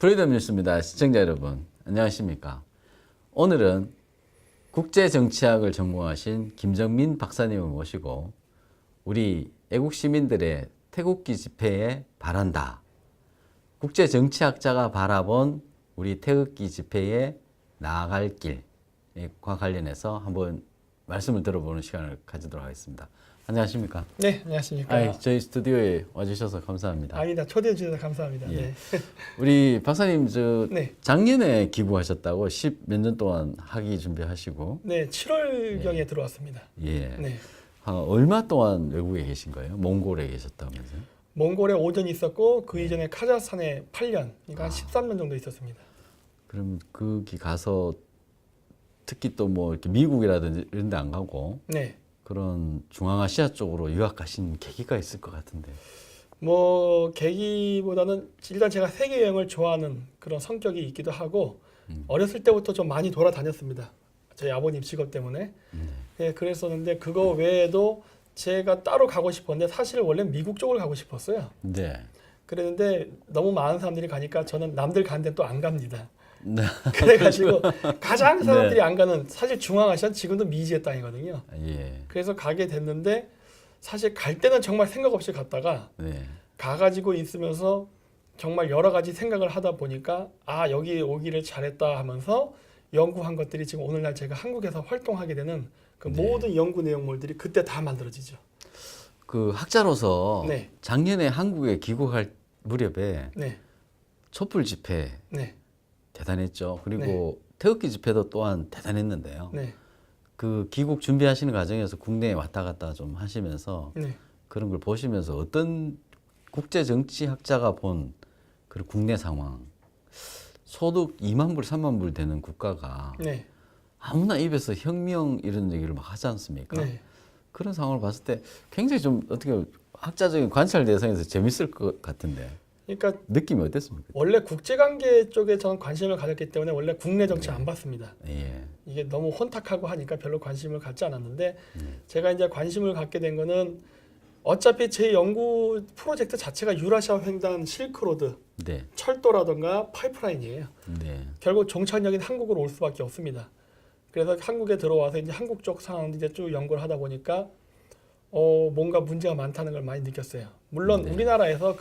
프리덤 뉴스입니다. 시청자 여러분, 안녕하십니까? 오늘은 국제정치학을 전공하신 김정민 박사님을 모시고 우리 애국 시민들의 태극기 집회에 바란다. 국제정치학자가 바라본 우리 태극기 집회에 나아갈 길과 관련해서 한번 말씀을 들어보는 시간을 가지도록 하겠습니다. 안녕하십니까? 네, 안녕하십니까? 저희 스튜디오에 와주셔서 감사합니다. 아니다, 초대해 주셔서 감사합니다. 예. 네. 우리 박사님 네. 작년에 기부하셨다고 10 몇 년 동안 학위 준비하시고 네, 7월경에 들어왔습니다. 예. 네. 얼마 동안 외국에 계신 거예요? 몽골에 계셨다면서요? 몽골에 5년 있었고 그 이전에 카자흐스탄에 8년, 그러니까 한 13년 정도 있었습니다. 그럼 거기 가서 특히 또 뭐 이렇게 미국이라든지 이런 데 안 가고 네. 그런 중앙아시아 쪽으로 유학 가신 계기가 있을 것 같은데. 뭐 계기보다는 일단 제가 세계 여행을 좋아하는 그런 성격이 있기도 하고 어렸을 때부터 좀 많이 돌아다녔습니다. 저희 아버님 직업 때문에. 네, 그랬었는데 그거 외에도 제가 따로 가고 싶었는데 사실 원래 미국 쪽을 가고 싶었어요. 네. 그랬는데 너무 많은 사람들이 가니까 저는 남들 가는 데는 또 안 갑니다. 네. 그래가지고 가장 사람들이 네. 안 가는, 사실 중앙아시아는 지금도 미지의 땅이거든요. 예. 그래서 가게 됐는데 사실 갈 때는 정말 생각 없이 갔다가 네. 가가지고 있으면서 정말 여러 가지 생각을 하다 보니까 아, 여기 오기를 잘했다 하면서 연구한 것들이 지금 오늘날 제가 한국에서 활동하게 되는 그 네. 모든 연구 내용물들이 그때 다 만들어지죠. 그 학자로서 네. 작년에 한국에 귀국할 무렵에 네, 촛불 집회 네, 대단했죠. 그리고 태극기 집회도 또한 대단했는데요. 네, 그 귀국 준비하시는 과정에서 국내에 왔다 갔다 좀 하시면서 네. 그런 걸 보시면서 어떤 국제 정치학자가 본 그런 국내 상황, 소득 2만 불, 3만 불 되는 국가가 네, 아무나 입에서 혁명 이런 얘기를 막 하지 않습니까? 네. 그런 상황을 봤을 때 굉장히 좀 어떻게 학자적인 관찰 대상에서 재밌을 것 같은데 그러니까 느낌이 어땠습니까? 원래 국제관계 쪽에 저는 관심을 가졌기 때문에 원래 국내 정치 안 봤습니다. 예, 이게 너무 혼탁하고 하니까 별로 관심을 갖지 않았는데 제가 이제 관심을 갖게 된 거는 어차피 제 연구 프로젝트 자체가 유라시아 횡단 실크로드, 네, 철도라든가 파이프라인이에요. 네, 결국 종착역인 한국으로 올 수밖에 없습니다. 그래서 한국에 들어와서 이제 한국 쪽 상황 이제 쭉 연구를 하다 보니까 뭔가 문제가 많다는 걸 많이 느꼈어요. 물론 네. 우리나라에서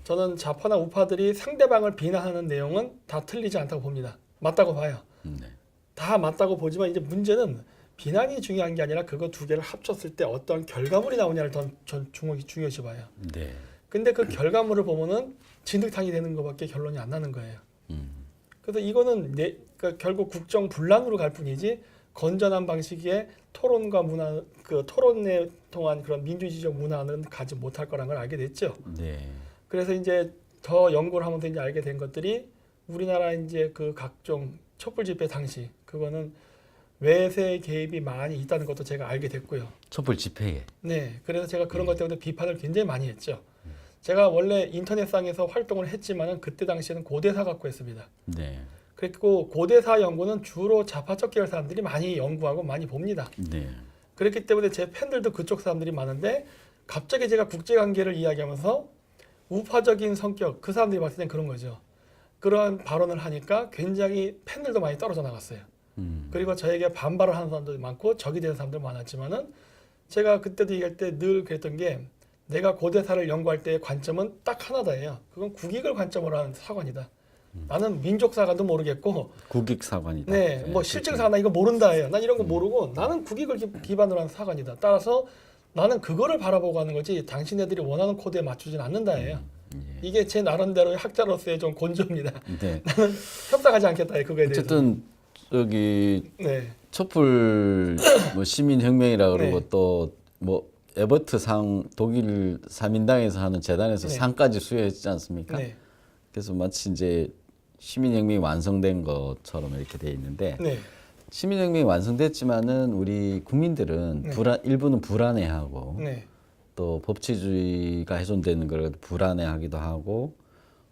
저는 좌파나 우파들이 상대방을 비난하는 내용은 다 틀리지 않다고 봅니다. 맞다고 봐요. 네, 다 맞다고 보지만 이제 문제는 비난이 중요한 게 아니라 그거 두 개를 합쳤을 때 어떤 결과물이 나오냐를 전 중요시 봐요. 네, 근데 그 결과물을 보면은 진흙탕이 되는 것밖에 결론이 안 나는 거예요. 그래서 이거는 그러니까 결국 국정 분란으로 갈 뿐이지 건전한 방식의 토론과 문화, 그 토론에 통한 그런 민주주의적 문화는 가지 못할 거라는 걸 알게 됐죠. 네, 그래서 이제 더 연구를 하면서 이제 알게 된 것들이 우리나라 이제 그 각종 촛불 집회 당시 그거는 외세 개입이 많이 있다는 것도 제가 알게 됐고요. 촛불 집회에. 네, 그래서 제가 그런 것 때문에 비판을 굉장히 많이 했죠. 제가 원래 인터넷상에서 활동을 했지만은 그때 당시에는 고대사 갖고 했습니다. 네, 그리고 고대사 연구는 주로 좌파적 계열 사람들이 많이 연구하고 많이 봅니다. 네, 그렇기 때문에 제 팬들도 그쪽 사람들이 많은데 갑자기 제가 국제관계를 이야기하면서 우파적인 성격, 그 사람들이 봤을 땐 그런 거죠. 그런 발언을 하니까 굉장히 팬들도 많이 떨어져 나갔어요. 그리고 저에게 반발을 하는 사람도 많고 적이 되는 사람도 많았지만은 제가 그때도 얘기할 때 늘 그랬던 게 내가 고대사를 연구할 때의 관점은 딱 하나다예요. 그건 국익을 관점으로 하는 사관이다. 나는 민족사관도 모르겠고 국익사관이다. 네, 뭐 실증사관 나 이거 모른다예요. 난 이런 거 모르고 나는 국익을 기반으로 하는 사관이다. 따라서 나는 그거를 바라보고 하는 거지 당신네들이 원하는 코드에 맞추진 않는다예요. 이게 제 나름대로의 학자로서의 좀 곤조입니다. 네. 나는 협상하지 않겠다 그거에 대해서. 어쨌든 저기 네, 촛불 뭐 시민혁명이라 그러고 네. 또 뭐 에버트 상 독일 사민당에서 하는 재단에서 네. 상까지 수여했지 않습니까? 네, 그래서 마치 이제 시민혁명이 완성된 것처럼 이렇게 돼 있는데 네, 시민혁명이 완성됐지만은 우리 국민들은 네. 일부는 불안해하고 네, 또 법치주의가 훼손되는 걸 불안해하기도 하고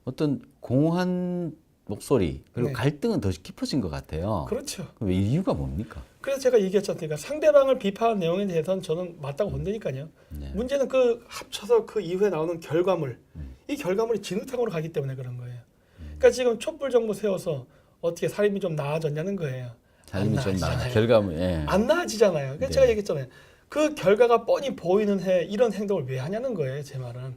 어떤 공허한 목소리 그리고 네. 갈등은 더 깊어진 것 같아요. 그렇죠. 그럼 이유가 뭡니까? 그래서 제가 얘기했지 않습니까? 상대방을 비판한 내용에 대해서는 저는 맞다고 본다니까요. 네. 문제는 그 합쳐서 그 이후에 나오는 결과물, 이 결과물이 진흙탕으로 가기 때문에 그런 거예요. 그러니까 지금 촛불 정부 세워서 어떻게 삶이 좀 나아졌냐는 거예요. 삶이 안 좀 나, 나아지잖아요. 결과물, 예. 안 나아지잖아요. 그러니까 네. 제가 얘기했잖아요. 그 결과가 뻔히 보이는 해 이런 행동을 왜 하냐는 거예요. 제 말은.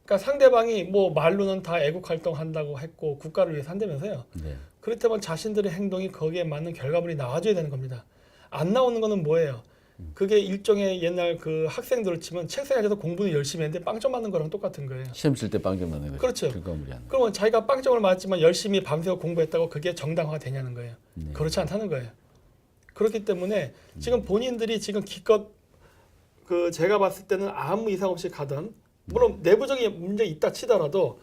그러니까 상대방이 뭐 말로는 다 애국 활동한다고 했고 국가를 위해서 한다면서요. 네. 그렇다면 자신들의 행동이 거기에 맞는 결과물이 나와줘야 되는 겁니다. 안 나오는 거는 뭐예요? 그게 일종의 옛날 그 학생들을 치면 책상에 앉아서 공부는 열심히 했는데 빵점 맞는 거랑 똑같은 거예요. 시험 칠 때 빵점 맞는 거죠. 그렇죠. 결과물이 안 나. 그러면 자기가 빵점을 맞았지만 열심히 밤새워 공부했다고 그게 정당화가 되냐는 거예요. 네. 그렇지 않다는 거예요. 그렇기 때문에 지금 본인들이 지금 기껏 그 제가 봤을 때는 아무 이상 없이 가던 물론 내부적인 문제 있다 치더라도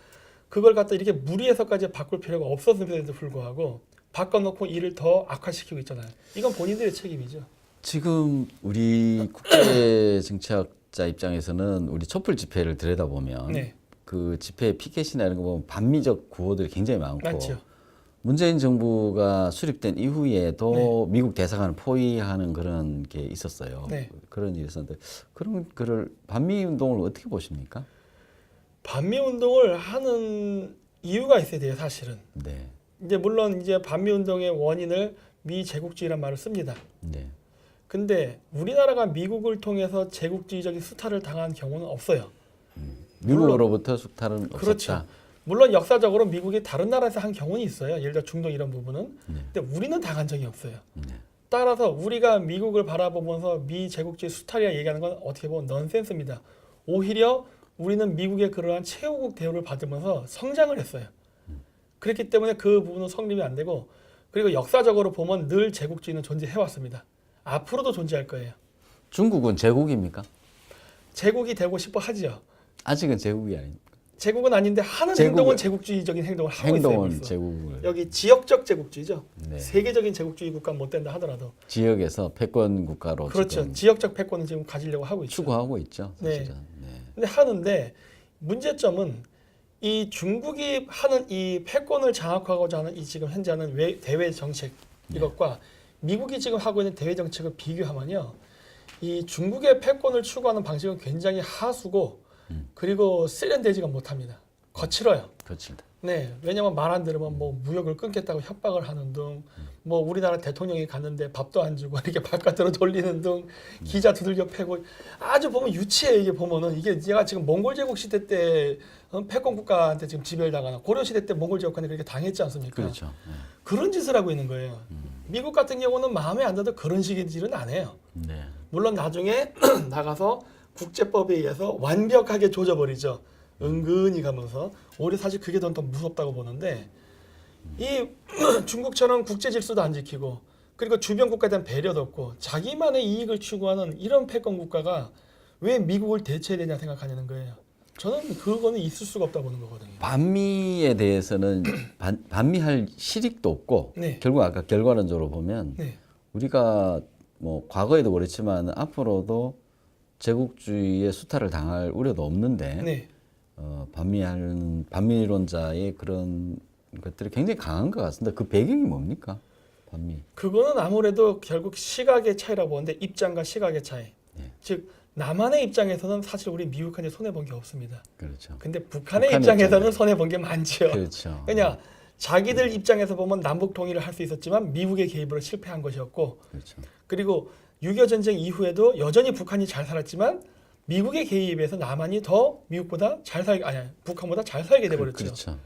그걸 갖다 이렇게 무리해서까지 바꿀 필요가 없었음에도 불구하고 바꿔놓고 일을 더 악화시키고 있잖아요. 이건 본인들의 책임이죠. 지금 우리 국제 정치학자 입장에서는 우리 촛불 집회를 들여다보면 네, 그 집회 피켓이나 이런 거 보면 반미적 구호들이 굉장히 많고 맞죠. 문재인 정부가 수립된 이후에도 미국 대사관을 포위하는 그런 게 있었어요. 네. 그런 일이 있었는데 그런 그를 반미 운동을 어떻게 보십니까? 반미 운동을 하는 이유가 있어야 돼요, 사실은. 네, 이제 물론 이제 반미 운동의 원인을 미 제국주의란 말을 씁니다. 네, 근데 우리나라가 미국을 통해서 제국주의적인 수탈을 당한 경우는 없어요. 미국으로부터 숙탈은 그렇죠. 없었다. 물론 역사적으로 미국이 다른 나라에서 한 경우는 있어요. 예를 들어 중동 이런 부분은. 네. 근데 우리는 당한 적이 없어요. 네. 따라서 우리가 미국을 바라보면서 미 제국주의 수탈이라 얘기하는 건 어떻게 보면 넌센스입니다. 오히려 우리는 미국의 그러한 최후국 대우를 받으면서 성장을 했어요. 그렇기 때문에 그 부분은 성립이 안 되고 그리고 역사적으로 보면 늘 제국주의는 존재해왔습니다. 앞으로도 존재할 거예요. 중국은 제국입니까? 제국이 되고 싶어 하지요. 아직은 제국이 아닙니다. 제국은 아닌데 하는 제국은- 행동은 제국주의적인 행동을 하고 있어요. 행동은 벌써. 제국을 여기 지역적 제국주의죠. 네. 세계적인 제국주의 국가 못 된다 하더라도 지역에서 패권 국가로 그렇죠. 지금 지역적 패권은 지금 가지려고 하고 있죠. 추구하고 있죠. 네. 사실은. 네. 근데 하는데 문제점은 이 중국이 하는 이 패권을 장악하고자 하는 이 지금 현재 하는 대외 정책 이것과 미국이 지금 하고 있는 대외 정책을 비교하면요. 이 중국의 패권을 추구하는 방식은 굉장히 하수고 그리고 세련되지가 못합니다. 거칠어요. 그렇습니다. 네, 왜냐면 말 안 들으면 뭐 무역을 끊겠다고 협박을 하는 등, 뭐 우리나라 대통령이 갔는데 밥도 안 주고 이렇게 바깥으로 돌리는 등, 기자 두들겨 패고 아주 보면 유치해 이게 보면은 이게 제가 지금 몽골 제국 시대 때 패권 국가한테 지금 지배를 당하나 고려 시대 때 몽골 제국한테 그렇게 당했지 않습니까? 그렇죠. 네. 그런 짓을 하고 있는 거예요. 미국 같은 경우는 마음에 안 들어도 그런 식의 짓은 안 해요. 네. 물론 나중에 나가서 국제법에 의해서 완벽하게 조져버리죠. 은근히 가면서 오히려 사실 그게 더 무섭다고 보는데 이 중국처럼 국제 질서도 안 지키고 그리고 주변 국가에 대한 배려도 없고 자기만의 이익을 추구하는 이런 패권 국가가 왜 미국을 대체해야 되냐 생각하냐는 거예요. 저는 그거는 있을 수가 없다고 보는 거거든요. 반미에 대해서는 반미할 실익도 없고 네. 결국 아까 결과론적으로 보면 네, 우리가 뭐 과거에도 그렇지만 앞으로도 제국주의의 수탈을 당할 우려도 없는데 네. 반미론자의 그런 것들이 굉장히 강한 것 같습니다. 그 배경이 뭡니까? 반미. 그거는 아무래도 결국 시각의 차이라고 보는데 입장과 시각의 차이. 네. 즉 남한의 입장에서는 사실 우리 미국한테 손해 본 게 없습니다. 그렇죠. 근데 북한의 북한의 입장에서는 입장에. 손해 본 게 많죠. 그렇죠. 그냥 자기들 입장에서 보면 남북 통일을 할 수 있었지만 미국의 개입으로 실패한 것이었고 그렇죠. 그리고 6.25 전쟁 이후에도 여전히 북한이 잘 살았지만 미국의 개입에서 남한이 더 미국보다 잘 살게 아니 북한보다 잘 살게 돼버렸죠. 그렇죠.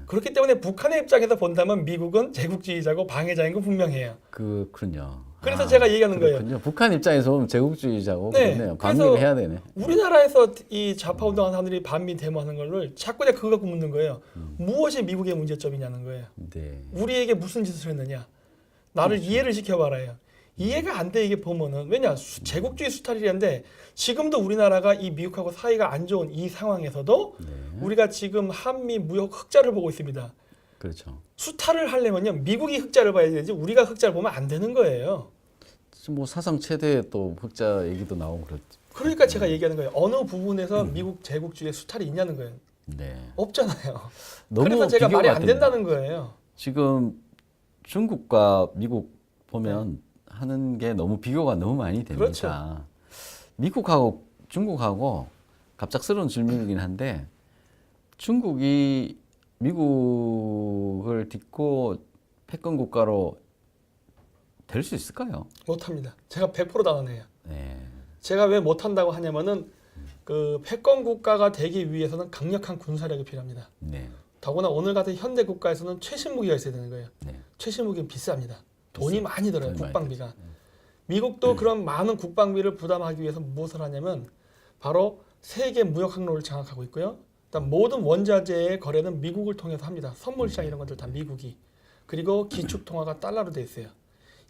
그렇기 때문에 북한의 입장에서 본다면 미국은 제국주의자고 방해자인 건 분명해요. 그렇군요. 그래서 제가 얘기하는 거예요. 그렇군요. 북한 입장에서 보면 제국주의자고 네, 그러네요. 그래서 반미를 해야 되네. 우리나라에서 이 좌파 운동하는 사람들이 반미 데모하는 거를 자꾸 내가 그거 갖고 묻는 거예요. 무엇이 미국의 문제점이냐는 거예요. 네. 우리에게 무슨 짓을 했느냐. 나를 이해를 시켜봐라요. 이해가 안 돼 이게 보면은 왜냐 제국주의 수탈이라는데 지금도 우리나라가 이 미국하고 사이가 안 좋은 이 상황에서도 네. 우리가 지금 한미 무역 흑자를 보고 있습니다. 그렇죠. 수탈을 하려면요 미국이 흑자를 봐야 되지 우리가 흑자를 보면 안 되는 거예요. 지금 뭐 사상 최대 또 흑자 얘기도 나오고 그렇죠. 그러니까 제가 얘기하는 거예요. 어느 부분에서 미국 제국주의의 수탈이 있냐는 거예요. 네. 없잖아요. 너무 그래서 제가 비교가 말이 안 됩니다. 된다는 거예요. 지금 중국과 미국 보면 하는 게 너무 비교가 너무 많이 됩니다. 그렇죠. 미국하고 중국하고 갑작스러운 질문이긴 한데 중국이 미국을 딛고 패권 국가로 될 수 있을까요? 못합니다. 제가 100% 단언해요. 네. 제가 왜 못한다고 하냐면은 그 패권 국가가 되기 위해서는 강력한 군사력이 필요합니다. 네. 더구나 오늘 같은 현대 국가에서는 최신 무기가 있어야 되는 거예요. 네. 최신 무기는 비쌉니다. 돈이 많이 들어요. 돈이 많이 국방비가. 미국도 그런 많은 국방비를 부담하기 위해서 무엇을 하냐면 바로 세계 무역 항로를 장악하고 있고요. 일단 모든 원자재의 거래는 미국을 통해서 합니다. 선물 시장 이런 것들 다 미국이. 그리고 기축 통화가 달러로 돼 있어요.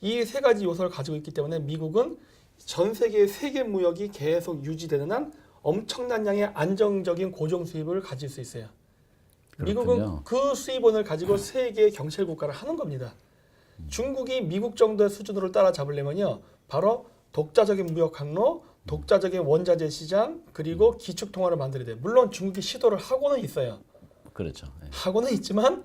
이 세 가지 요소를 가지고 있기 때문에 미국은 전 세계의 세계 무역이 계속 유지되는 한 엄청난 양의 안정적인 고정 수입을 가질 수 있어요. 미국은 그렇군요. 그 수입원을 가지고 세계 경찰 국가를 하는 겁니다. 중국이 미국 정도의 수준으로 따라잡으려면요, 바로 독자적인 무역 항로, 독자적인 원자재 시장, 그리고 기축 통화를 만들어야 돼요. 물론 중국이 시도를 하고는 있어요. 그렇죠. 네. 하고는 있지만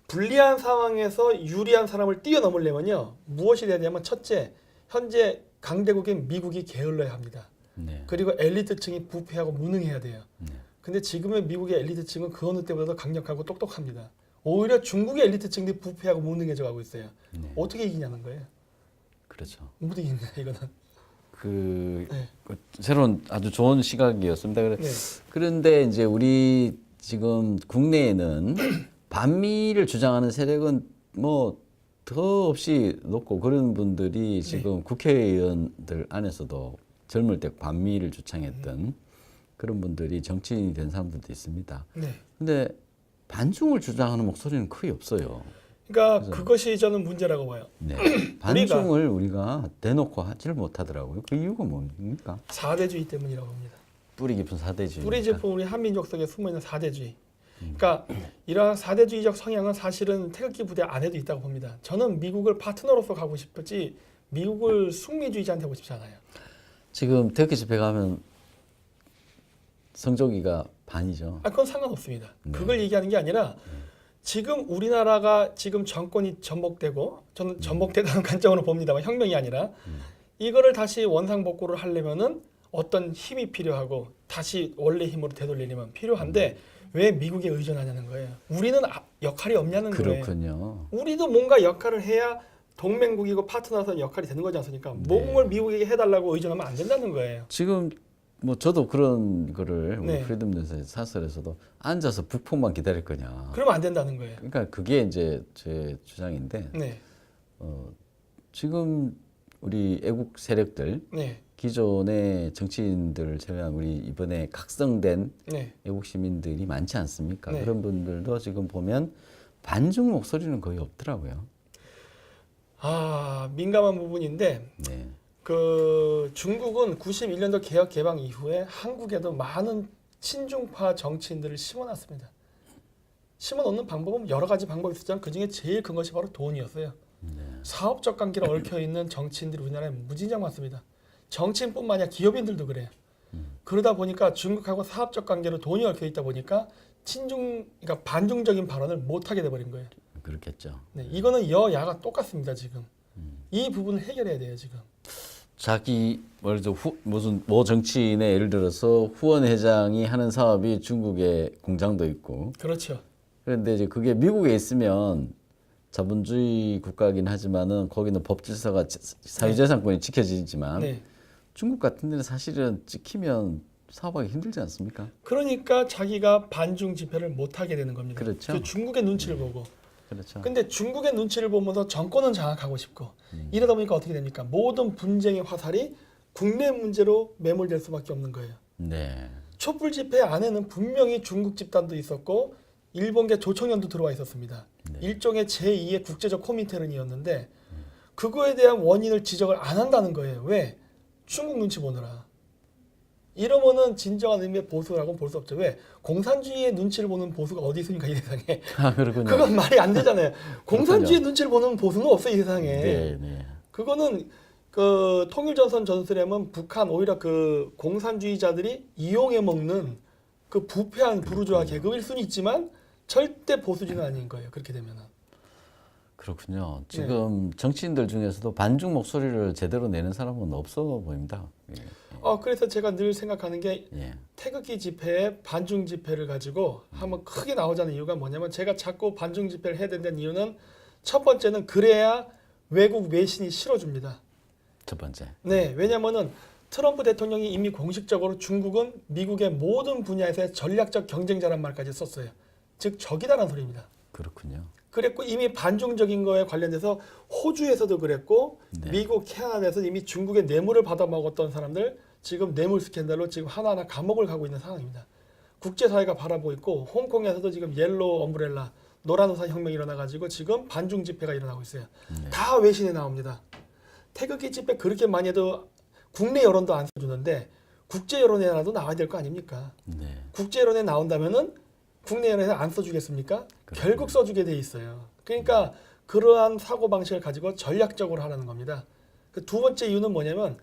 불리한 상황에서 유리한 사람을 뛰어넘으려면요, 무엇이 돼야 되냐면 첫째, 현재 강대국인 미국이 게을러야 합니다. 네. 그리고 엘리트층이 부패하고 무능해야 돼요. 네. 근데 지금의 미국의 엘리트층은 그 어느 때보다도 강력하고 똑똑합니다. 오히려 중국의 엘리트층들이 부패하고 무능해져 가고 있어요. 네. 어떻게 이기냐는 거예요. 그렇죠. 못 이긴다 이거는. 그 네. 새로운 아주 좋은 시각이었습니다. 네. 그런데 이제 우리 지금 국내에는 반미를 주장하는 세력은 뭐 더없이 높고 그런 분들이 지금 국회의원들 안에서도 젊을 때 반미를 주창했던 그런 분들이 정치인이 된 사람들도 있습니다. 네. 근데 반중을 주장하는 목소리는 거의 없어요. 그러니까 그것이 저는 문제라고 봐요. 네. 반중을 우리가 대놓고 하지를 못하더라고요. 그 이유가 뭡니까? 사대주의 때문이라고 봅니다. 뿌리 깊은 사대주의. 뿌리 깊은 우리 한민족 속에 숨어있는 사대주의. 그러니까 이러한 사대주의적 성향은 사실은 태극기 부대 안에도 있다고 봅니다. 저는 미국을 파트너로서 가고 싶었지 미국을 숙미주의자한테 하고 싶지 않아요. 지금 태극기 집회 가면 성조기가 반이죠. 아, 그건 상관없습니다. 그걸 얘기하는 게 아니라 지금 우리나라가 지금 정권이 전복되고 저는 전복되다는 관점으로 봅니다만 혁명이 아니라 이거를 다시 원상복구를 하려면은 어떤 힘이 필요하고 다시 원래 힘으로 되돌리려면 필요한데 왜 미국에 의존하냐는 거예요. 우리는 역할이 없냐는 거예요. 그렇군요. 우리도 뭔가 역할을 해야 동맹국이고 파트너로서 역할이 되는 거지 않습니까? 뭔걸 미국에게 해달라고 의존하면 안 된다는 거예요. 지금 뭐 저도 그런 거를 우리 네. 프리덤 댄스 사설에서도 앉아서 북풍만 기다릴 거냐. 그러면 안 된다는 거예요. 그러니까 그게 이제 제 주장인데 네, 지금 우리 애국 세력들 네, 기존의 정치인들을 제외한 우리 이번에 각성된 네. 애국 시민들이 많지 않습니까? 네. 그런 분들도 지금 보면 반중 목소리는 거의 없더라고요. 아, 민감한 부분인데 네. 그 중국은 91년도 개혁 개방 이후에 한국에도 많은 친중파 정치인들을 심어놨습니다. 심어놓는 방법은 여러 가지 방법이 있었지만 그중에 제일 큰 것이 바로 돈이었어요. 사업적 관계로 얽혀있는 정치인들이 우리나라에 무진장 많습니다. 정치인뿐만 아니라 기업인들도 그래요. 그러다 보니까 중국하고 사업적 관계로 돈이 얽혀있다 보니까 그러니까 반중적인 발언을 못하게 돼버린 거예요. 그렇겠죠. 네, 이거는 여야가 똑같습니다. 지금 이 부분을 해결해야 돼요. 지금. 자기 무슨 모 정치인의 예를 들어서 후원 회장이 하는 사업이 중국에 공장도 있고 그렇죠. 그런데 이제 그게 미국에 있으면 자본주의 국가긴 하지만은 거기는 법 질서가 사유재산권이 지켜지지만 네. 중국 같은 데는 사실은 찍히면 사업하기 힘들지 않습니까? 그러니까 자기가 반중 집회를 못하게 되는 겁니다. 그렇죠. 그 중국의 눈치를 보고. 그렇죠. 근데 중국의 눈치를 보면서 정권은 장악하고 싶고 이러다 보니까 어떻게 됩니까? 모든 분쟁의 화살이 국내 문제로 매몰될 수밖에 없는 거예요. 네. 촛불 집회 안에는 분명히 중국 집단도 있었고 일본계 조총련도 들어와 있었습니다. 일종의 제2의 국제적 코민테른이었는데 그거에 대한 원인을 지적을 안 한다는 거예요. 왜? 중국 눈치 보느라. 이러면은 진정한 의미의 보수라고는 볼 수 없죠. 왜? 공산주의의 눈치를 보는 보수가 어디 있습니까 이 세상에? 아 그렇군요. 그건 말이 안 되잖아요. 공산주의 눈치를 보는 보수는 없어 이 세상에. 네, 네. 그거는 그 통일전선 전술에는 북한 오히려 그 공산주의자들이 이용해 먹는 그 부패한 부르주아 계급일 수는 있지만 절대 보수주의는 아닌 거예요. 그렇게 되면은. 그렇군요. 지금 정치인들 중에서도 반중 목소리를 제대로 내는 사람은 없어 보입니다. 예. 그래서 제가 늘 생각하는 게 예. 태극기 집회에 반중 집회를 가지고 한번 크게 나오자는 이유가 뭐냐면 제가 자꾸 반중 집회를 해야 된다는 이유는 첫 번째는 그래야 외국 외신이 실어줍니다. 첫 번째. 네, 왜냐면은 트럼프 대통령이 이미 공식적으로 중국은 미국의 모든 분야에서의 전략적 경쟁자란 말까지 썼어요. 즉 적이다라는 소리입니다. 그렇군요. 그랬고 이미 반중적인 거에 관련돼서 호주에서도 그랬고 네. 미국, 캐나다에서 이미 중국의 뇌물을 받아먹었던 사람들 지금 뇌물 스캔들로 지금 하나하나 감옥을 가고 있는 상황입니다. 국제사회가 바라보고 있고 홍콩에서도 지금 옐로우 엄브렐라 노란 우산 혁명이 일어나가지고 지금 반중 집회가 일어나고 있어요. 네. 다 외신에 나옵니다. 태극기 집회 그렇게 많이 해도 국내 여론도 안 써주는데 국제 여론에라도 나와야 될 거 아닙니까? 네. 국제 여론에 나온다면은 국내 여론에 안 써주겠습니까? 그렇군요. 결국 써주게 돼 있어요. 그러니까 그러한 사고 방식을 가지고 전략적으로 하라는 겁니다. 그 두 번째 이유는 뭐냐면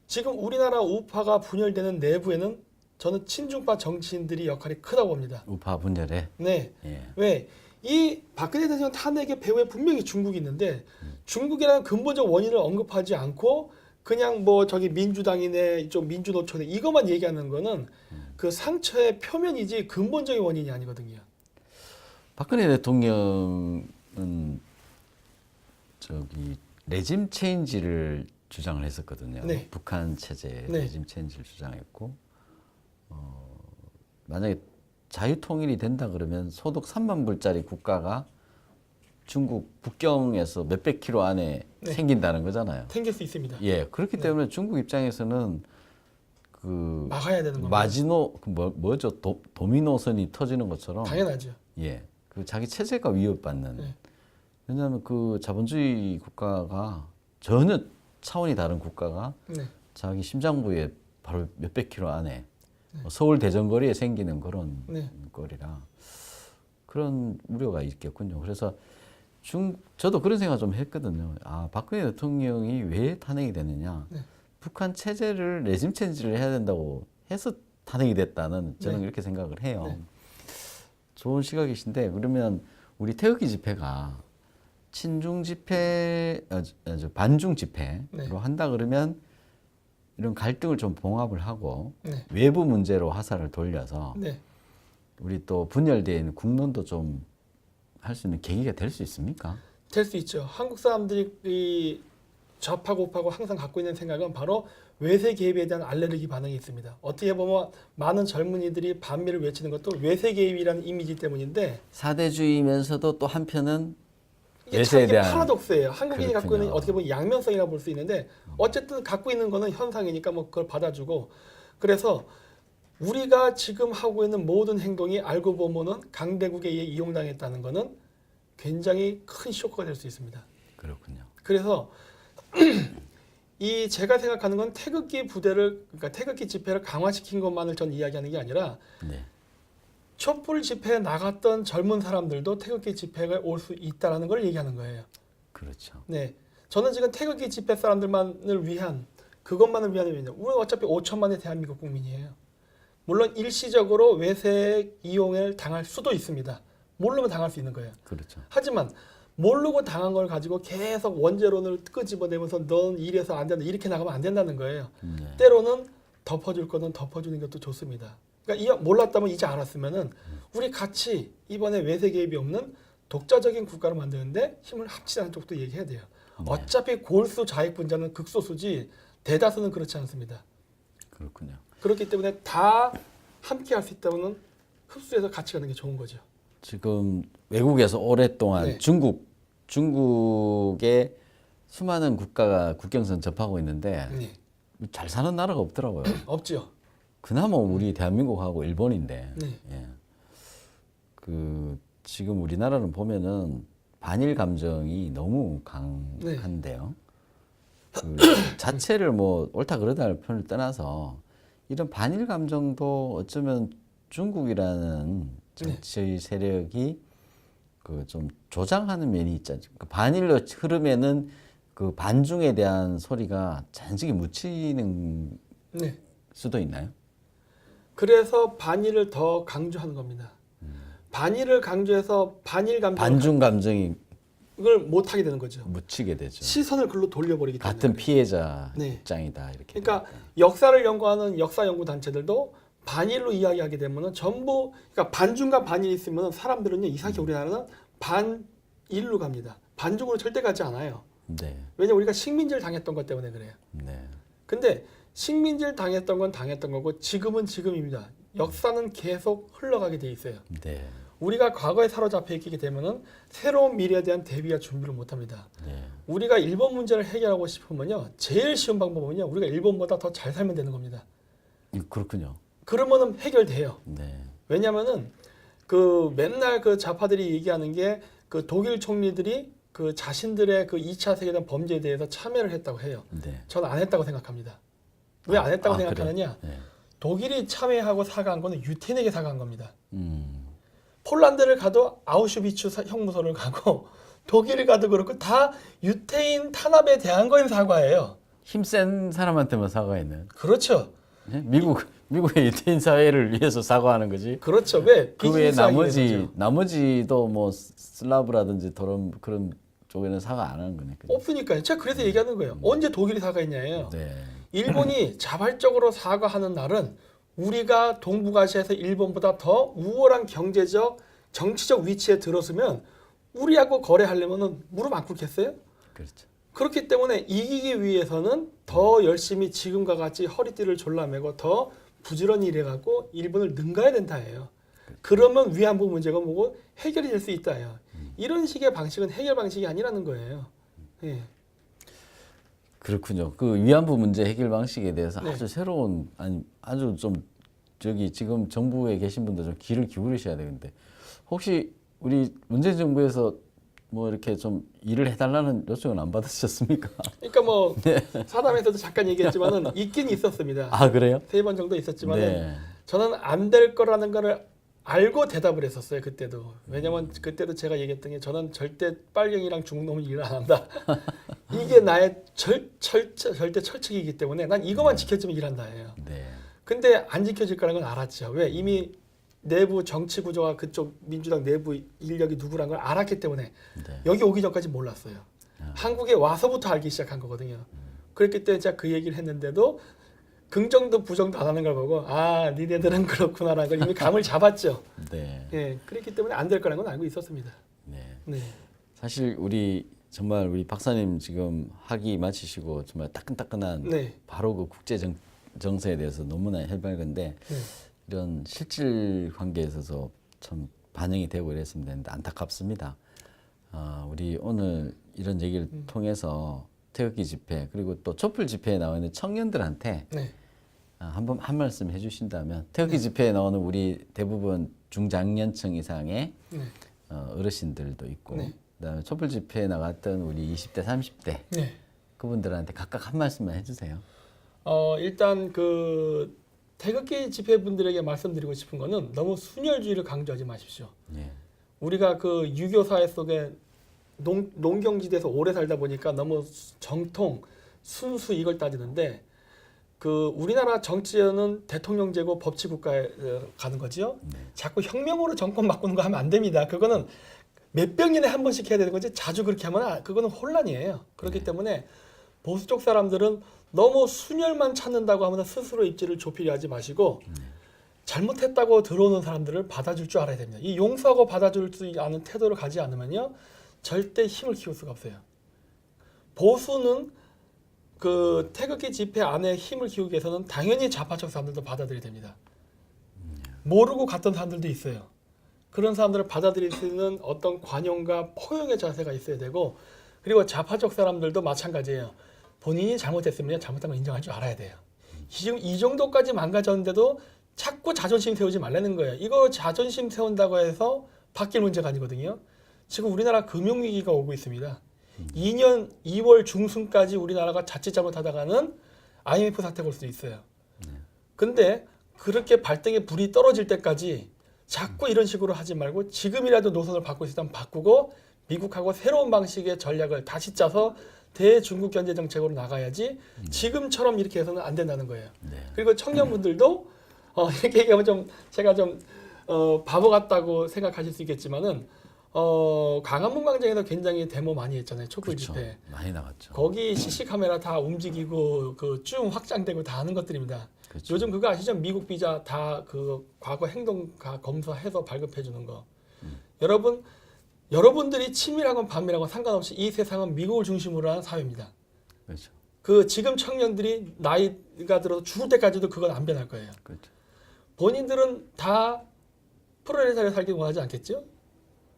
지금 우리나라 우파가 분열되는 내부에는 저는 친중파 정치인들이 역할이 크다고 봅니다. 우파 분열에. 네. 예. 왜? 이 박근혜 대통령 탄핵의 배후에 분명히 중국이 있는데 중국이라는 근본적 원인을 언급하지 않고 그냥 뭐 저기 민주당이네 이쪽 민주노총네 이것만 얘기하는 거는 그 상처의 표면이지 근본적인 원인이 아니거든요. 박근혜 대통령은 저기 레짐 체인지를 주장을 했었거든요. 네. 북한 체제 네. 레짐 체인지를 주장했고 만약에 자유통일이 된다 그러면 소득 3만 불짜리 국가가 중국 북경에서 몇백 킬로 안에 네. 생긴다는 거잖아요. 생길 수 있습니다. 예, 그렇기 때문에 중국 입장에서는 그 막아야 되는 겁니다. 마지노 뭐죠 도미노선이 터지는 것처럼 당연하죠. 예, 그 자기 체제가 위협받는. 네. 왜냐하면 그 자본주의 국가가 전혀 차원이 다른 국가가 네. 자기 심장부에 바로 몇백 킬로 안에 서울 대전거리에 생기는 그런 네. 거리라 그런 우려가 있겠군요. 그래서 저도 그런 생각 좀 했거든요. 아, 박근혜 대통령이 왜 탄핵이 됐느냐? 네. 북한 체제를 레짐 체인지를 해야 된다고 해서 탄핵이 됐다는 저는 네. 이렇게 생각을 해요. 네. 좋은 시각이신데 그러면 우리 태극기 집회가 친중 집회, 반중 집회로 네. 한다 그러면 이런 갈등을 좀 봉합을 하고 네. 외부 문제로 화살을 돌려서 네. 우리 또 분열되어 있는 국론도 좀 할 수 있는 계기가 될 수 있습니까? 될 수 있죠. 한국 사람들이 좌파고 우파고 항상 갖고 있는 생각은 바로 외세 개입에 대한 알레르기 반응이 있습니다. 어떻게 보면 많은 젊은이들이 반미를 외치는 것도 외세 개입이라는 이미지 때문인데 사대주의면서도 또 한편은 이게 외세에 참 이게 대한 파라독스예요. 한국인이 갖고 있는 그렇군요. 어떻게 보면 양면성이라고 볼 수 있는데 어쨌든 갖고 있는 거는 현상이니까 뭐 그걸 받아주고 그래서 우리가 지금 하고 있는 모든 행동이 알고 보면은 강대국에 의해 이용당했다는 거는 굉장히 큰 쇼크가 될 수 있습니다. 그렇군요. 그래서 이 제가 생각하는 건 태극기 부대를 그러니까 태극기 집회를 강화시킨 것만을 전 이야기하는 게 아니라 네, 촛불 집회에 나갔던 젊은 사람들도 태극기 집회에 올 수 있다라는 걸 얘기하는 거예요. 그렇죠. 네, 저는 지금 태극기 집회 사람들만을 위한 그것만을 위한 의미입니다. 우리는 어차피 5천만의 대한민국 국민이에요. 물론 일시적으로 외세 이용을 당할 수도 있습니다. 모르면 당할 수 있는 거예요. 그렇죠. 하지만 모르고 당한 걸 가지고 계속 원죄론을 끄집어내면서 넌 이래서 안 된다 이렇게 나가면 안 된다는 거예요. 네. 때로는 덮어줄 거는 덮어주는 것도 좋습니다. 그러니까 몰랐다면 이제 알았으면은 우리 같이 이번에 외세 개입이 없는 독자적인 국가를 만드는데 힘을 합치자는 쪽도 얘기해야 돼요. 네. 어차피 골수 자익분자는 극소수지 대다수는 그렇지 않습니다. 그렇군요. 그렇기 때문에 다 함께 할 수 있다면 흡수해서 같이 가는 게 좋은 거죠. 지금 외국에서 오랫동안 네. 중국의 수많은 국가가 국경선 접하고 있는데 네. 잘 사는 나라가 없더라고요. 없죠. 그나마 우리 대한민국하고 일본인데 네. 예. 그 지금 우리나라는 보면은 반일 감정이 너무 강한데요. 그 자체를 뭐 옳다 그르다 할 편을 떠나서 이런 반일 감정도 어쩌면 중국이라는 정치 세력이 그 좀 조장하는 면이 있잖아요. 그 반일로 흐름에는 그 반중에 대한 소리가 잔뜩이 묻히는 네. 수도 있나요? 그래서 반일을 더 강조하는 겁니다. 반일을 강조해서 반일 감정 반중 감정이 못 하게 되는 거죠. 묻히게 되죠. 시선을 글로 돌려버리기 때문에. 같은 피해자 네. 입장이다 이렇게. 그러니까 되니까. 역사를 연구하는 역사 연구 단체들도 반일로 이야기하게 되면은 전부 그러니까 반중과 반일이 있으면 사람들은요 이상하게 우리나라는 반일로 갑니다. 반중으로 절대 가지 않아요. 네. 왜냐 우리가 식민지를 당했던 것 때문에 그래요. 네. 근데 식민지를 당했던 건 당했던 거고 지금은 지금입니다. 역사는 계속 흘러가게 돼 있어요. 네. 우리가 과거에 사로잡혀 있게 되면은 새로운 미래에 대한 대비와 준비를 못 합니다. 네. 우리가 일본 문제를 해결하고 싶으면요. 제일 쉬운 방법은요. 우리가 일본보다 더 잘 살면 되는 겁니다. 그렇군요. 그러면은 해결돼요. 네. 왜냐면은 그 맨날 그 좌파들이 얘기하는 게 그 독일 총리들이 그 자신들의 그 2차 세계대전 범죄에 대해서 참여를 했다고 해요. 네. 저는 안 했다고 생각합니다. 왜 안 했다고 그래요? 생각하느냐? 네. 독일이 참여하고 사과한 거는 유태인에게 사과한 겁니다. 폴란드를 가도 아우슈비츠 형무소를 가고 독일을 가도 그렇고 다 유태인 탄압에 대한 거인 사과예요. 힘센 사람한테만 사과했는. 그렇죠. 네? 미국의 유태인 사회를 위해서 사과하는 거지. 그렇죠. 왜? 그 외에 비즈니스 하기 위해서죠. 나머지도 뭐 슬라브라든지 그런 쪽에는 사과 안 하는 거네. 그죠? 없으니까요. 제가 그래서 얘기하는 거예요. 언제 독일이 사과했냐예요. 네. 일본이 자발적으로 사과하는 날은 우리가 동북아시아에서 일본보다 더 우월한 경제적, 정치적 위치에 들었으면 우리하고 거래하려면 무릎 안 꿇겠어요? 그렇죠. 그렇기 때문에 이기기 위해서는 더 열심히 지금과 같이 허리띠를 졸라매고 더 부지런히 일해갖고 일본을 능가해야 된다예요. 그러면 위안부 문제가 뭐고 해결이 될 수 있다예요. 이런 식의 방식은 해결 방식이 아니라는 거예요. 예. 그렇군요. 그 위안부 문제 해결 방식에 대해서 네. 아주 새로운 아주 좀 지금 정부에 계신 분들 좀 귀를 기울이셔야 되는데 혹시 우리 문재인 정부에서 뭐 이렇게 좀 일을 해달라는 요청은 안 받으셨습니까? 그러니까 뭐 사담에서도 잠깐 얘기했지만은 있긴 있었습니다. 아 그래요? 3번 정도 있었지만은 네. 저는 안 될 거라는 거를 알고 대답을 했었어요. 그때도. 왜냐면 그때도 제가 얘기했던 게 저는 절대 빨갱이랑 중놈은 일 안 한다. 이게 나의 절대 철칙이기 때문에 난 이것만 지켜주면 일한다예요. 네. 근데 안 지켜질 거라는 건 알았죠. 왜? 이미 내부 정치 구조가 그쪽 민주당 내부 인력이 누구란 걸 알았기 때문에 네. 여기 오기 전까지 몰랐어요. 한국에 와서부터 알기 시작한 거거든요. 그랬기 때문에 제가 그 얘기를 했는데도 긍정도 부정도 안 하는 걸 보고 아 니네들은 그렇구나라는 걸 이미 감을 잡았죠. 네. 예, 그렇기 때문에 안 될 거라는 건 알고 있었습니다. 네. 네, 사실 정말 우리 박사님 지금 학위 마치시고 정말 따끈따끈한 네, 바로 그 국제 정세에 대해서 너무나 해맑은데 네. 이런 실질 관계에 있어서 참 반영이 되고 이랬으면 되는데 안타깝습니다. 우리 오늘 이런 얘기를 통해서 태극기 집회 그리고 또 촛불 집회에 나와 있는 청년들한테 네. 한 말씀 해주신다면 태극기 집회에 나오는 우리 대부분 중장년층 이상의 네. 어르신들도 있고 네. 그다음에 촛불 집회에 나갔던 우리 20대 30대 네. 그분들한테 각각 한 말씀만 해주세요. 일단 그 태극기 집회 분들에게 말씀드리고 싶은 거는 너무 순혈주의를 강조하지 마십시오. 예. 우리가 그 유교 사회 속에 농경지대에서 오래 살다 보니까 너무 정통, 순수 이걸 따지는데 그 우리나라 정치는 대통령제고 법치국가에 가는 거지요. 자꾸 혁명으로 정권 바꾸는 거 하면 안 됩니다. 그거는 몇백 년에 한 번씩 해야 되는 거지 자주 그렇게 하면 그거는 혼란이에요. 그렇기 때문에 보수 쪽 사람들은 너무 순혈만 찾는다고 하면 스스로 입지를 좁히려 하지 마시고 잘못했다고 들어오는 사람들을 받아줄 줄 알아야 됩니다. 이 용서하고 받아줄 수 않은 태도를 가지 않으면요. 절대 힘을 키울 수가 없어요. 보수는 그 태극기 집회 안에 힘을 키우기 위해서는 당연히 좌파적 사람들도 받아들여야 됩니다. 모르고 갔던 사람들도 있어요. 그런 사람들을 받아들일 수 있는 어떤 관용과 포용의 자세가 있어야 되고 그리고 좌파적 사람들도 마찬가지예요. 본인이 잘못했으면 잘못한 걸 인정할 줄 알아야 돼요. 지금 이 정도까지 망가졌는데도 자꾸 자존심 세우지 말라는 거예요. 이거 자존심 세운다고 해서 바뀔 문제가 아니거든요. 지금 우리나라 금융위기가 오고 있습니다. 2년 2월 중순까지 우리나라가 자칫 잘못하다가는 IMF 사태가 올 수도 있어요. 근데 그렇게 발등에 불이 떨어질 때까지 자꾸 이런 식으로 하지 말고 지금이라도 노선을 바꿀 수 있다면 바꾸고 미국하고 새로운 방식의 전략을 다시 짜서 대중국 견제 정책으로 나가야지 지금처럼 이렇게 해서는 안 된다는 거예요. 네. 그리고 청년분들도 이렇게 얘기하면 좀 제가 좀 바보 같다고 생각하실 수 있겠지만은 광화문 광장에서 굉장히 데모 많이 했잖아요. 촛불 그렇죠. 집회. 많이 나갔죠. 거기 CC 카메라 다 움직이고 그 쭉 확장되고 다 하는 것들입니다. 그렇죠. 요즘 그거 아시죠? 미국 비자 다 그 과거 행동 검사해서 발급해 주는 거. 여러분들이 치밀하건 반밀하건 상관없이 이 세상은 미국을 중심으로 하는 사회입니다. 그렇죠. 그 지금 청년들이 나이가 들어서 죽을 때까지도 그건 안 변할 거예요. 그렇죠. 본인들은 다 프롤레타리아 살기 원하지 않겠죠?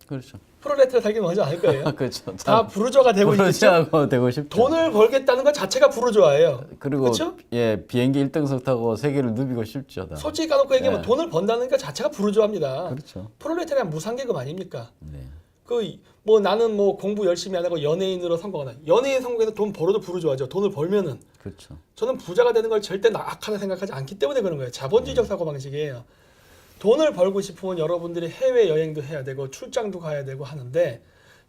그렇죠. 프롤레타리아 살기 원하지 않을 거예요. 그렇죠. 다 부르주아가 되고 있겠죠? 부르주아가 되고 싶죠. 돈을 벌겠다는 것 자체가 부르주아예요. 그리고 그렇죠? 예 비행기 1등석 타고 세계를 누비고 싶죠. 다. 솔직히 까놓고 얘기하면 네. 돈을 번다는 것 자체가 부르주아입니다. 그렇죠. 프롤레타리아 무상계급 아닙니까? 네. 그 뭐 나는 뭐 공부 열심히 안 하고 연예인으로 성공하나 연예인 성공해서 돈 벌어도 부르주아죠. 돈을 벌면은 그렇죠. 저는 부자가 되는 걸 절대 악하다 생각하지 않기 때문에 그런 거예요. 자본주의적 사고방식이에요. 돈을 벌고 싶으면 여러분들이 해외 여행도 해야 되고 출장도 가야 되고 하는데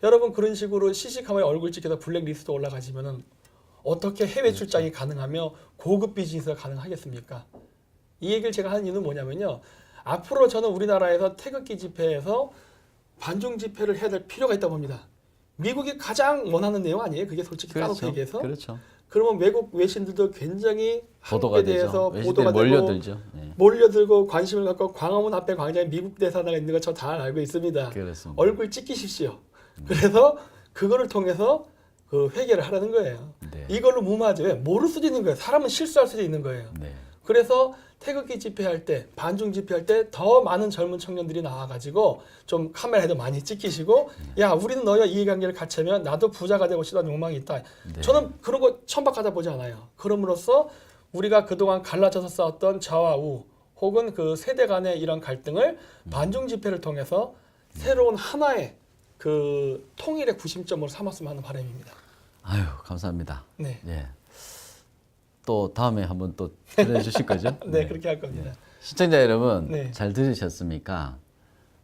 여러분 그런 식으로 시시카마에 얼굴 찍혀서 블랙리스트 올라가시면은 어떻게 해외 출장이 가능하며 고급 비즈니스가 가능하겠습니까? 이 얘기를 제가 하는 이유는 뭐냐면요. 앞으로 저는 우리나라에서 태극기 집회에서 반중 집회를 해야 될 필요가 있다고 봅니다. 미국이 가장 원하는 내용 아니에요? 그게 솔직히 까놓고 얘기해서. 그렇죠. 그러면 외국 외신들도 굉장히 보도가 한국에 대해서 되죠. 보도가 외신들이 되고 몰려들죠. 네. 몰려들고 관심을 갖고 광화문 앞에 광장에 미국 대사가 있는 거 저 잘 알고 있습니다. 그렇습니다. 얼굴 찍히십시오. 그래서 그거를 통해서 그 회개를 하라는 거예요. 네. 이걸로 무마하죠. 왜? 모를 수도 있는 거예요. 사람은 실수할 수도 있는 거예요. 네. 그래서 태극기 집회할 때, 반중 집회할 때 더 많은 젊은 청년들이 나와가지고 좀 카메라에도 많이 찍히시고 야 우리는 너희와 이해관계를 같이 하면 나도 부자가 되고 싶다는 욕망이 있다. 네. 저는 그런 거 천박하다 보지 않아요. 그럼으로써 우리가 그동안 갈라져서 싸웠던 좌와 우 혹은 그 세대 간의 이런 갈등을 반중 집회를 통해서 새로운 하나의 그 통일의 구심점으로 삼았으면 하는 바람입니다. 아유 감사합니다. 네, 예. 또 다음에 한번 또 들려주실 거죠? 네, 그렇게 할 겁니다. 시청자 여러분 네. 잘 들으셨습니까?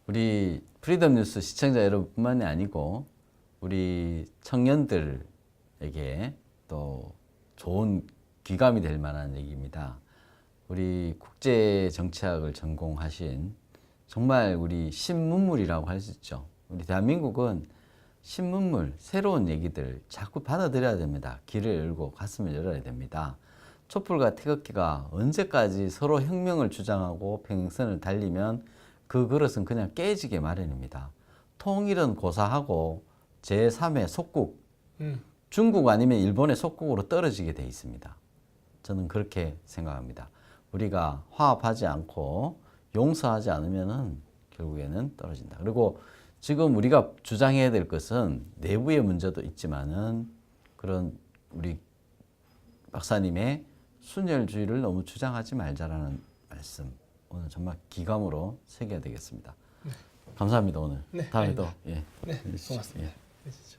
우리 프리덤 뉴스 시청자 여러분뿐만이 아니고 우리 청년들에게 또 좋은 귀감이 될 만한 얘기입니다. 우리 국제 정치학을 전공하신 정말 우리 신문물이라고 할 수 있죠. 우리 대한민국은 신문물, 새로운 얘기들 자꾸 받아들여야 됩니다. 길을 열고 가슴을 열어야 됩니다. 촛불과 태극기가 언제까지 서로 혁명을 주장하고 평행선을 달리면 그 그릇은 그냥 깨지게 마련입니다. 통일은 고사하고 제3의 속국, 중국 아니면 일본의 속국으로 떨어지게 돼 있습니다. 저는 그렇게 생각합니다. 우리가 화합하지 않고 용서하지 않으면은 결국에는 떨어진다. 그리고 지금 우리가 주장해야 될 것은 내부의 문제도 있지만은 그런 우리 박사님의 순혈주의를 너무 주장하지 말자라는 말씀 오늘 정말 기감으로 새겨야 되겠습니다. 네. 감사합니다 오늘. 네, 다음에 또 아닙니다. 예. 네, 해주시죠. 고맙습니다. 예. 해주시죠.